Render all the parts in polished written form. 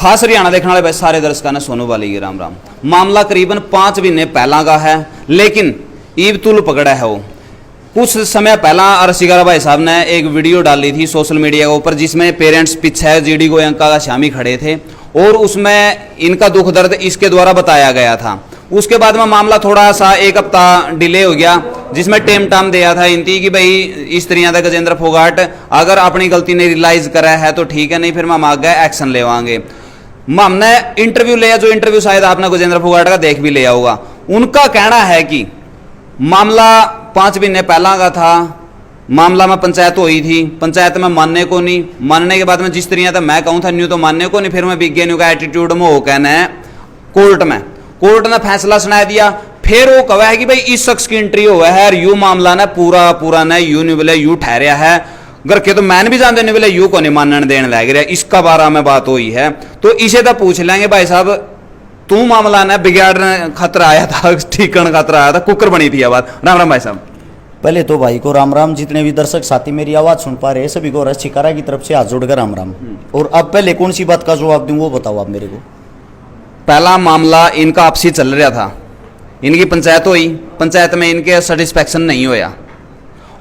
खास हरियाणा देखने वाले भाई सारे दर्शकों ने सोनू वाली की राम राम। मामला करीबन 5 महीने पहला का है, लेकिन ईब तुल पकड़ा है वो। कुछ समय पहला रसिका भाई साहब ने एक वीडियो डाली थी सोशल मीडिया के ऊपर, जिसमें पेरेंट्स पीछे जीडी गोयंका का श्यामी खड़े थे और उसमें इनका दुख दर्द इसके द्वारा बताया गया था। उसके बाद में मामला थोड़ा सा 1 हफ्ता डिले हो गया, जिसमें टेम टाम दिया था इनती कि भाई इस तरह का गजेंद्र फोगाट अगर अपनी गलती ने रियलाइज करा है तो ठीक है, नहीं फिर हम आगे एक्शन लेवाएंगे। हमने इंटरव्यू लिया, जो इंटरव्यू शायद आपने गजेंद्र फोगाट का देख भी लिया होगा। उनका कहना है कि मामला 5 महीने पहला का था, मामला में पंचायत हुई थी, पंचायत में मानने को नहीं, मानने के बाद में जिस तरह था मैं कहूँ था न्यू तो मानने को नहीं, फिर मैं विज्ञानियों का एटीट्यूड में हो कहना है कोर्ट ने फैसला सुना दिया। फिर वो कहा है कि भाई इस शख्स की एंट्री हुआ है और यू मामला ने पूरा ने यू नहीं बोले यू ठहरिया है, घर के तो मैंने भी जानते नहीं बोले यू को नहीं मानने देने लग रहा, इसका बारे में बात हुई है। तो इसे तो पूछ लेंगे भाई साहब, तू मामला ने बिगाड़ने खतरा आया था, ठीक करने खतरा आया था, कुकर बनी थी आवाज। राम राम भाई साहब। पहले तो भाई को राम राम, जितने भी दर्शक साथी मेरी आवाज सुन पा रहे हैं सभी को रस शिकारा की तरफ से हाथ जोड़कर राम राम। और अब पहले कौन सी बात का जवाब दूं वो बताओ आप मेरे को। पहला मामला इनका आपसी चल रहा था, इनकी पंचायत हुई, पंचायत में इनके सेटिस्फैक्शन नहीं होया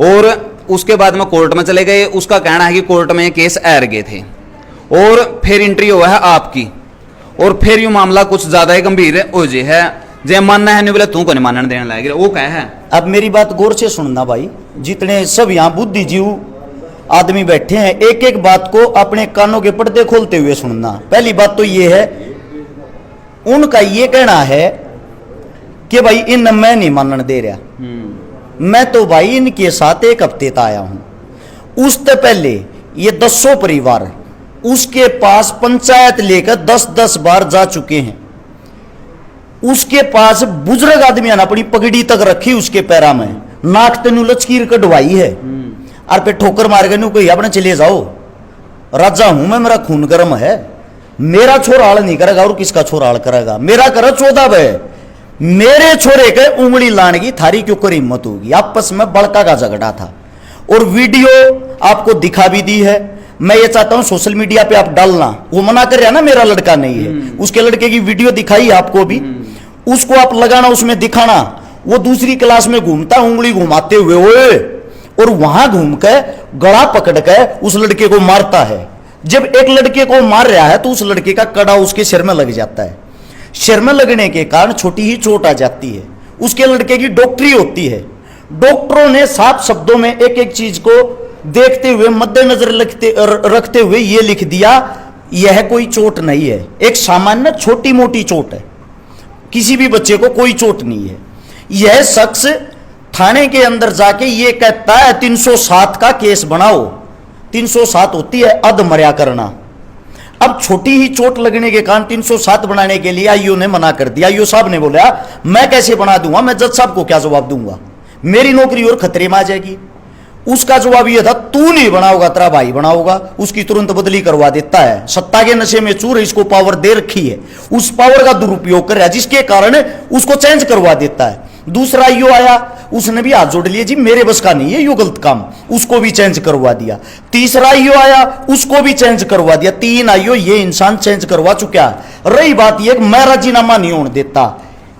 और उसके बाद में कोर्ट में चले गए। उसका कहना है कि कोर्ट में केस हार गए थे और फिर एंट्री हुआ है आपकी, और फिर यूं मामला कुछ ज्यादा ही गंभीर हो जे है, जे मानना है नहीं बोले तू को नहीं मानने देने लगे, वो क्या है। अब मेरी बात गौर से सुनना भाई, जितने सब यहाँ बुद्धिजीव आदमी बैठे हैं एक एक बात को अपने कानों के पर्दे खोलते हुए सुनना। पहली बात तो ये है, उनका ये कहना है कि भाई इन मैं नहीं मानने दे रहा। मैं तो भाई इनके साथ 1 हफ्ते तक आया हूं। उससे पहले ये 10 परिवार उसके पास पंचायत लेकर 10-10 बार जा चुके हैं। उसके पास बुजुर्ग आदमियों ने अपनी पगड़ी तक रखी उसके पैरा में, नाक तेनू लचकीर कटवाई है और पे ठोकर मार के कोई अपने चले जाओ, राजा हूं मैं, मेरा खून गर्म है, मेरा छोरा हाल नहीं करेगा और किसका छोरा हाल करेगा, मेरा कर 14 है, मेरे छोरे के उंगली लाने की थारी क्यों कर हिम्मत होगी। आपस में बड़का का झगड़ा था और वीडियो आपको दिखा भी दी है। मैं ये चाहता हूं सोशल मीडिया पे आप डालना, वो मना कर रहा ना मेरा लड़का नहीं है, उसके लड़के की वीडियो दिखाई आपको भी, उसको आप लगाना, उसमें दिखाना वो दूसरी क्लास में घूमता उंगली घुमाते हुए ओए, और वहां घूम के गला पकड़ के उस लड़के को मारता है। जब एक लड़के को मार रहा है तो उस लड़के का कड़ा उसके सिर में लग जाता है, सिर में लगने के कारण छोटी ही चोट आ जाती है। उसके लड़के की डॉक्टरी होती है, डॉक्टरों ने साफ शब्दों में एक एक चीज को देखते हुए मद्देनजर रखते हुए यह लिख दिया, यह कोई चोट नहीं है, एक सामान्य छोटी मोटी चोट है, किसी भी बच्चे को कोई चोट नहीं है। यह शख्स थाने के अंदर जाके यह कहता है 307 का केस बनाओ। 307 होती है अधमर्या करना। अब छोटी ही चोट लगने के कारण 307 बनाने के लिए आईओ ने मना कर दिया। आईओ साहब ने बोला मैं कैसे बना दूंगा, मैं जज साहब को क्या जवाब दूंगा, मेरी नौकरी और खतरे में आ जाएगी। उसका जवाब यह था तू नहीं बनाओगा तेरा भाई बनाओगा। उसकी तुरंत बदली करवा देता है। सत्ता के नशे में चूर, इसको पावर दे रखी है, उस पावर का दुरुपयोग कर रहा है, जिसके कारण उसको चेंज करवा देता है। दूसरा आईओ आया, उसने भी हाथ जोड़ लिया जी मेरे बस का नहीं है यो गलत काम, उसको भी चेंज करवा दिया। तीसरा आईओ आया, उसको भी चेंज करवा दिया। 3 आईओ ये इंसान चेंज करवा चुका है। रही बात ये मैं राजीनामा नहीं होने देता,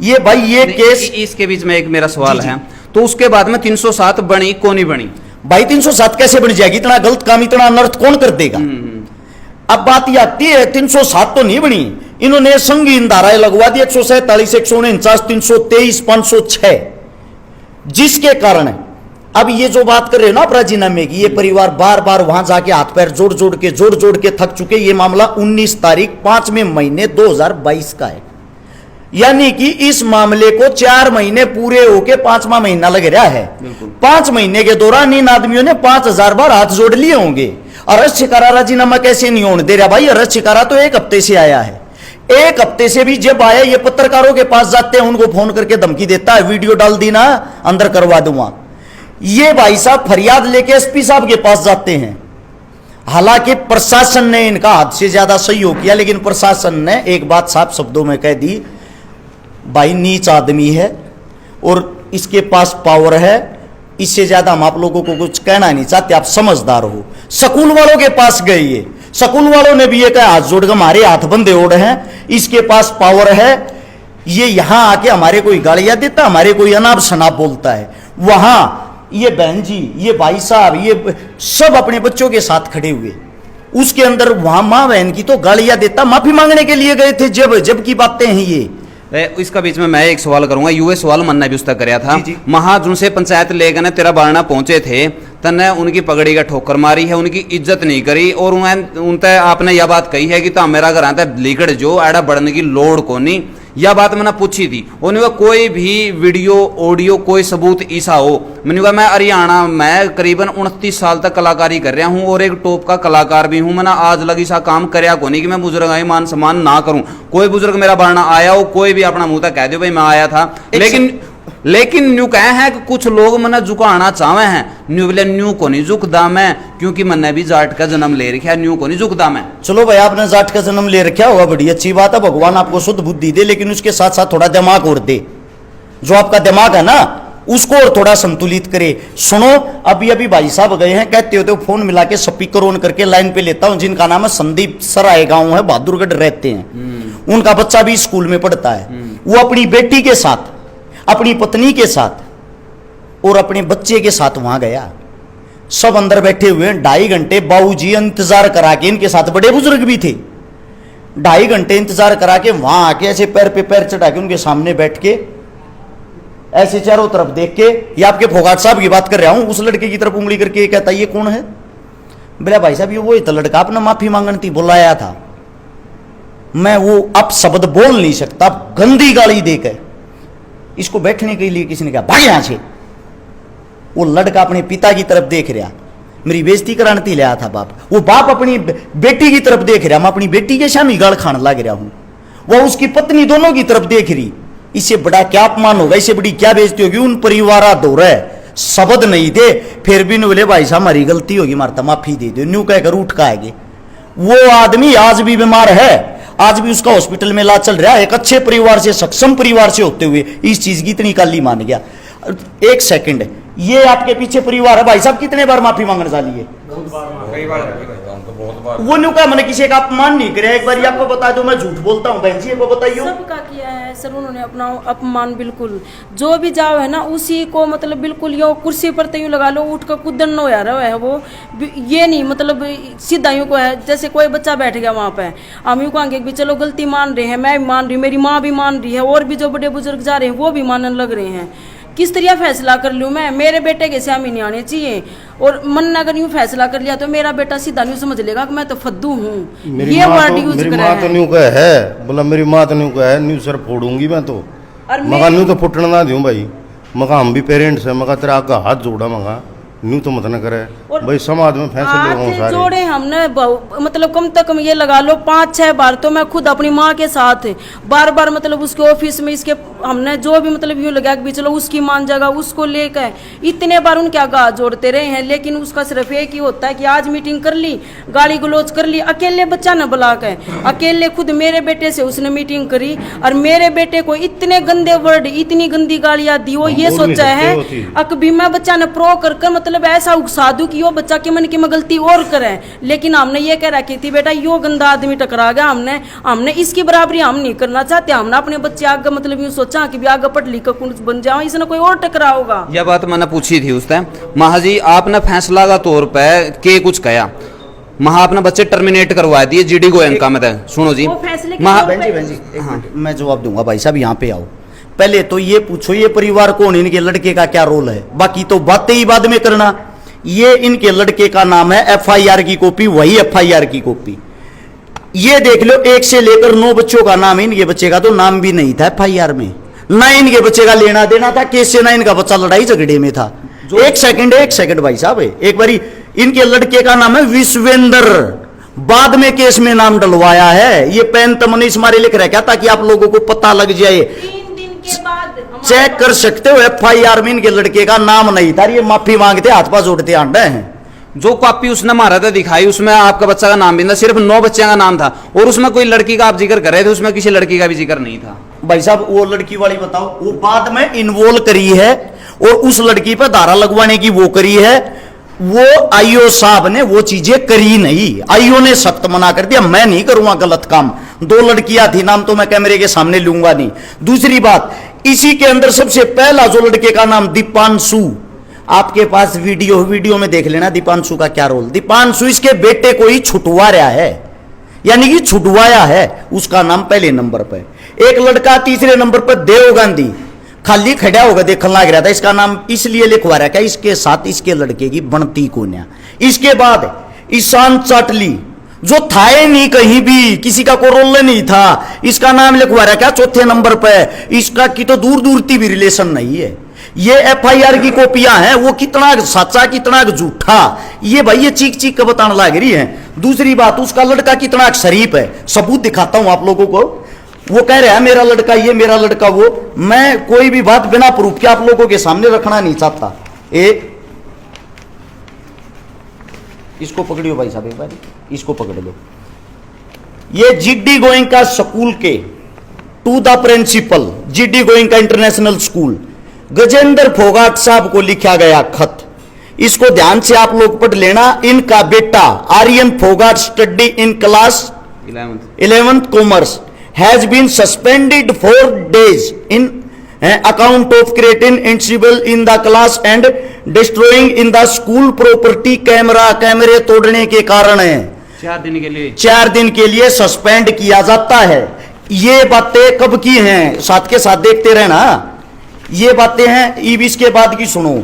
ये भाई ये केस। इसके बीच में एक मेरा सवाल है, तो उसके बाद में 307 बनी को नहीं बनी भाई? 307 कैसे बन जाएगी? इतना गलत काम, इतना अनर्थ कौन कर देगा? अब बात ये आती है 307 तो नहीं बनी, इन्होंने संगीन धाराएं लगवा दी 147, 149, 323, 506, जिसके कारण अब ये जो बात कर रहे हो ना आप राजीनामे की, ये परिवार बार बार वहां जाके हाथ पैर जोड़ जोड़ के थक चुके। ये मामला 19 तारीख 5वें महीने 2022 का है, यानी कि इस मामले को 4 महीने पूरे होके 5वां महीना लग रहा है। 5 महीने के दौरान इन आदमियों ने 5000 बार हाथ जोड़ लिए होंगे। अरेस्ट शिकारा राजीनामा कैसे नहीं होने दे रहा भाई? अरेस्ट शिकारा तो 1 हफ्ते से आया है। 1 हफ्ते से भी जब आया, ये पत्रकारों के पास जाते हैं, उनको फोन करके धमकी देता है, वीडियो डाल दी ना अंदर करवा दूंगा। ये भाई साहब फरियाद लेके एसपी साहब के पास जाते हैं। हालांकि प्रशासन ने इनका हद से ज्यादा सहयोग किया, लेकिन प्रशासन ने एक बात साफ शब्दों में कह दी, भाई नीच आदमी है और इसके पास पावर है, इससे ज्यादा हम आप लोगों को कुछ कहना नहीं चाहते, आप समझदार हो। स्कूल वालों के पास गए, ये स्कूल वालों ने भी ये कहा हाथ जोड़ के हमारे हाथ बंधे ओढ़ हैं, इसके पास पावर है, ये यहां आके हमारे कोई गालियां देता, हमारे कोई अनाप शनाप बोलता है। वहां ये बहन जी, ये भाई साहब, ये सब अपने बच्चों के साथ खड़े हुए, उसके अंदर वहां मां बहन की तो गालियां देता, माफी मांगने के लिए गए थे, जब की बातें हैं ये। इसका बीच में मैं एक सवाल करूंगा, यूए सवाल मन्ना भी उसका कराया था। महाजुन से पंचायत ले गए तेरा बारना पहुंचे थे, तने उनकी पगड़ी का ठोकर मारी है, उनकी इज्जत नहीं करी, और उनते आपने यह बात कही है कि तो मेरा घर आता लीकड़ जो एड़ा बढ़ने की लोड़ को नहीं। यह बात मैंने पूछी थी, उन्होंने कहा कोई भी वीडियो ऑडियो कोई सबूत ऐसा हो। मैंने कहा मैं हरियाणा में करीबन 29 साल तक कलाकारी कर रहा हूं और एक टॉप का कलाकार भी हूं, मैंने आज लगी सा काम करया को नहीं कि मैं बुजुर्ग आई मान सम्मान ना करूं। कोई बुजुर्ग मेरा बारना आया हो, कोई भी अपना मुंह तक कह दो भाई मैं आया था, लेकिन न्यू कहे हैं कि कुछ लोग मैंने झुकाना चाहे हैं, न्यू बोले न्यू को नहीं झुकदा मैं, क्योंकि मैंने भी जाट का जन्म ले रखा है, न्यू को नहीं झुकदा मैं। चलो भाई आपने जाट का जन्म ले रखा होगा, बड़ी अच्छी बात है, भगवान आपको शुद्ध बुद्धि दे, लेकिन उसके साथ साथ थोड़ा दिमाग और दे, जो आपका दिमाग है ना उसको और थोड़ा संतुलित करे। सुनो, अभी भाई साहब गए हैं, कहते होते फोन मिला के स्पीकर ऑन करके लाइन पे लेता हूं, जिनका नाम है संदीप सराय, गांव है बहादुरगढ़, रहते हैं, उनका बच्चा भी स्कूल में पढ़ता है। वो अपनी बेटी के साथ, अपनी पत्नी के साथ और अपने बच्चे के साथ वहां गया, सब अंदर बैठे हुए हैं। 2.5 घंटे बाबूजी इंतजार करा के, इनके साथ बड़े बुजुर्ग भी थे, 2.5 घंटे इंतजार करा के वहां आके ऐसे पैर पे पैर चढ़ा के उनके सामने बैठ के ऐसे चारों तरफ देख के, ये आपके फोगाट साहब की बात कर रहा हूं, उस लड़के की तरफ उंगली करके कहता ये कौन है? बोला भाई साहब ये वो तो लड़का आपने माफी मांगने बुलाया था, मैं वो अब शब्द बोल नहीं सकता, गंदी गाली देकर इसको बैठने के लिए किसी ने कहा भाग यहां से। वो लड़का अपने पिता की तरफ देख रहा, मेरी बेइज्जती कराने ले आया था बाप, वो बाप अपनी बेटी की तरफ देख रहा, मैं अपनी बेटी के सामने गाल खाने लग रहा हूं, वह उसकी पत्नी दोनों की तरफ देख रही। इससे बड़ा क्या अपमान होगा, इससे बड़ी क्या बेइज्जती होगी? उन परिवार दो रहे शब्द नहीं थे, फिर भी बोले भाई साहब हमारी गलती होगी, मारता माफी दे दो, न्यू कहकर उठ का आगे। वो आदमी आज भी बीमार है, आज भी उसका हॉस्पिटल में इलाज चल रहा है, एक अच्छे परिवार से, सक्षम परिवार से होते हुए इस चीज की इतनी काली मान गया। एक सेकंड, ये आपके पीछे परिवार है, भाई साहब कितने बार माफी मांगने वाली है? वो न्यू का मैंने किसी का अपमान नहीं किया, एक बार आपको बता दो, मैं झूठ बोलता हूँ बहन जी, वो बताइए। सबका किया है सर उन्होंने अपना अपमान, बिल्कुल जो भी जाओ है ना उसी को, मतलब बिल्कुल यो कुर्सी पर तो यूं लगा लो उठ कर कुदन हो रहा है, वो ये नहीं मतलब सीधा यूं को है, जैसे कोई बच्चा बैठ गया वहाँ पे, हम यूं कहेंगे भी चलो गलती मान रहे हैं, मैं भी मान रही हूँ, मेरी माँ भी मान रही है, और भी जो बड़े बुजुर्ग जा रहे हैं वो भी मानने लग रहे हैं। किस तरह फैसला कर लूँ मैं? मेरे बेटे के सामने नहीं आने चाहिए, और मन ने अगर यूं फैसला कर लिया तो मेरा बेटा सीधा न्यू समझ लेगा कि मैं तो फद्दू हूँ, ये वर्ड यूज कर रहा है। तो न्यू का है, बोला मेरी माँ तो न्यू का है, न्यू सर फोड़ूंगी मैं तो, मगा न्यू तो फुटना ना दूं भाई, मगा हम भी पेरेंट्स है, मगा तेरा आगे हाथ जोड़ा, मगा न्यू तो मत न करे भाई, समाज में फैसले लोगों सारे जोड़े हमने मतलब कम से कम ये लगा लो 5-6 बार तो मैं खुद अपनी माँ के साथ बार बार मतलब उसके ऑफिस में इसके हमने जो भी मतलब यूँ लगा कि चलो उसकी मान जगह उसको लेकर इतने बार उनके आगा जोड़ते रहे हैं, लेकिन उसका सिर्फ एक ही होता है कि आज मीटिंग कर ली, गाली गलोच कर ली, अकेले बच्चा न बुला के, अकेले खुद मेरे बेटे से उसने मीटिंग करी और मेरे बेटे को इतने गंदे वर्ड, इतनी गंदी गालियां दी, वो ये सोचा है अकभी मैं बच्चा ने प्रो कर मतलब ऐसा उकसा दूं कि वो बच्चा के मन की में गलती और करे, लेकिन हमने ये कह रखी थी बेटा यो गंदा आदमी टकरा गया, हमने इसकी बराबरी हम नहीं करना चाहते, हमने अपने बच्चे आगे मतलब यूं सोचा कि भी आगे पढ़ लिख कर बन जाओ, इसने कोई और टकरा होगा। यह बात मैंने पूछी थी उस टाइम, महाजी आपने फैसला का तौर पर के कुछ कहा, महा अपने बच्चे टर्मिनेट करवा दिए जीडी गोयन का, मतलब सुनो जी बहन जी मैं जवाब दूंगा, भाई साहब यहाँ पे आओ, पहले तो ये पूछो ये परिवार कौन, इनके लड़के का क्या रोल है, बाकी तो बातें ही बाद में करना। ये इनके लड़के का नाम है, FIR की कॉपी, वही FIR की कॉपी, ये देख लो 1 से लेकर 9 बच्चों का नाम, इनके बच्चे का तो नाम भी नहीं था FIR में, ना इनके बच्चे का लेना देना था केस से, ना इनका बच्चा लड़ाई झगड़े में था। एक सेकंड भाई साहब, एक बारी इनके लड़के का नाम है विश्वेंद्र, बाद में केस में नाम डलवाया है, ये पेन तमनीस मारे लिख रहा है ताकि आप लोगों को पता लग जाए, चेक कर सकते हो FIR में इनके लड़के का नाम नहीं था, ये माफी मांगते हाथ पास जोड़ते आंडे हैं। जो कॉपी उसने मारा था दिखाई, उसमें आपका बच्चा का नाम भी था, सिर्फ 9 बच्चे का नाम था, और उसमें कोई लड़की का आप जिक्र कर रहे थे, उसमें किसी लड़की का भी जिक्र नहीं था। भाई साहब वो लड़की वाली बताओ, वो बाद में इन्वॉल्व करी है और उस लड़की पर धारा लगवाने की वो करी है, वो आईओ साहब ने वो चीजें करी नहीं, आईओ ने सख्त मना कर दिया, मैं नहीं करूंगा गलत काम। 2 लड़कियां थी, नाम तो मैं कैमरे के सामने लूंगा नहीं। दूसरी बात, इसी के अंदर सबसे पहला जो लड़के का नाम दीपांशु, आपके पास वीडियो में देख लेना दीपांशु का क्या रोल। दीपांशु इसके बेटे को ही छुटवा रहा है, यानी कि छुटवाया है, उसका नाम पहले नंबर पर। एक लड़का तीसरे नंबर पर देव गांधी, खाली खड़ा होगा देखने लग रहा था, इसका नाम इसलिए लिखवा रहा है इसके साथ इसके लड़के की बनती कोन्या। इसके बाद ईशान चाटली, जो था ही नहीं कहीं भी, किसी का कोई रोल नहीं था, इसका नाम लिखवा रहा क्या 4थे नंबर पर। इसका की तो दूर दूर की भी रिलेशन नहीं है। ये एफआईआर की कॉपियां हैं, वो कितना सच्चा कितना झूठा, ये भाई ये चीख चीख के बताने लग रही है। दूसरी बात, उसका लड़का कितना शरीफ है, सबूत दिखाता हूं आप लोगों को। वो कह रहा है मेरा लड़का ये, मेरा लड़का वो। मैं कोई भी बात बिना प्रूफ के आप लोगों के सामने रखना नहीं चाहता। इसको पकड़ियो भाई साहब, एक बार इसको पकड़ लो। ये जीडी गोइंका स्कूल के to the principal, GD Goenka international school, Gajendra Phogat साहब को लिखा गया खत। इसको ध्यान से आप लोग पढ़ लेना। इनका बेटा Aryan Phogat study in class 11th commerce has been suspended for days in account of creating incivility in the class and destroying in the school property। कैमरे तोड़ने के कारण है 4 दिन के लिए सस्पेंड किया जाता है। ये बातें कब की हैं, साथ के साथ देखते रहना। ये बातें हैं ईबीस के बाद की सुनो,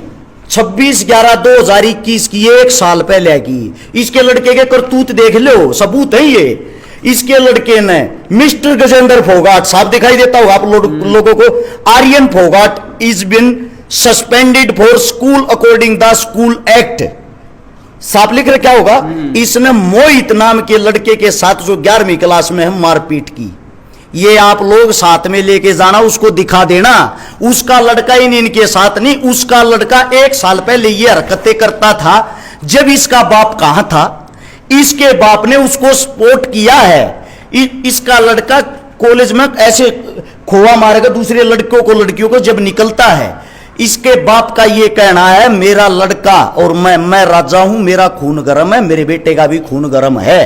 26/11/2021 की, 1 साल पहले की। इसके लड़के के करतूत देख लो, सबूत है ये। इसके लड़के ने मिस्टर गजेंद्र फोगाट साहब दिखाई देता होगा आप लोगों को, Aryan Phogat is been suspended for school according the school act. साफ लिख रहा क्या होगा, इसने मोहित नाम के लड़के के साथ जो 11वीं क्लास में है मारपीट की। ये आप लोग साथ में लेके जाना, उसको दिखा देना। उसका लड़का इन इनके साथ नहीं, उसका लड़का 1 साल पहले ये हरकतें करता था जब इसका बाप कहां था। इसके बाप ने उसको सपोर्ट किया है। इसका लड़का कॉलेज में ऐसे खोआ मारेगा दूसरे लड़कों को, लड़कियों को जब निकलता है। इसके बाप का ये कहना है मेरा लड़का और मैं राजा हूं, मेरा खून गर्म है, मेरे बेटे का भी खून गर्म है।